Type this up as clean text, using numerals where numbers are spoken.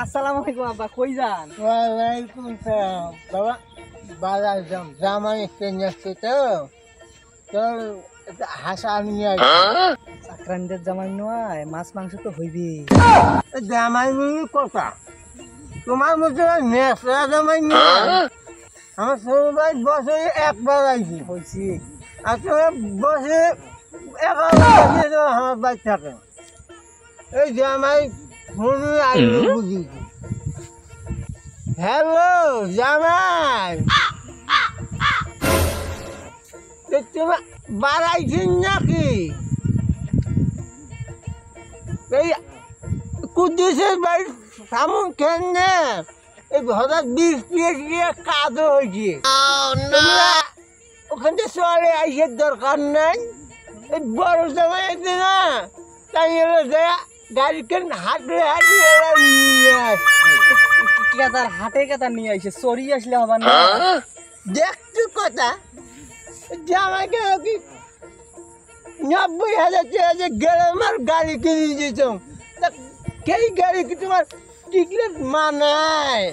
আসসালামু আলাইকুম আব্বা, কই যান? ওয়ালাইকুম সালাম বাবা। বাজার জামাই ট্রেন যাচ্ছে তো তোর হাসা নিয়ে চাকরানদের জামাই নয়, মাছ মাংস তো হইবি। জামাই কথা তোমার মধ্যে নেশা জামাই নয়। আমার ছোট ভাই বছরে একবার আইছি হয়েছি আর তোমার বছরে 11 আমার বাড়ি থাকে। এই জামাই ফোনে আইলো বুঝি। হ্যালো জামাই, তোমার বাড়াইছেন নাকি? এই কুদ্দুসের বাড়ি সামন খেন না, এই হঠাৎ বৃষ্টি কাদো হয়েছে। ওখান থেকে চলে আইসের দরকার নাই। এই বড় জামাই আছে না, তাই গাড়ি কেন হাঁটলে হাঁটিয়ে নিয়ে আসছে। কেদার হাটে কেদার নিয়ে আইছে, চড়ি আসলে হবার না। দেখছো কথা, জামাইকে কি 90,000 টাকা গেলে আমার গাড়ি কিনে দিয়েছ, তা সেই গাড়ি কি তোমার টিকলে মানায়?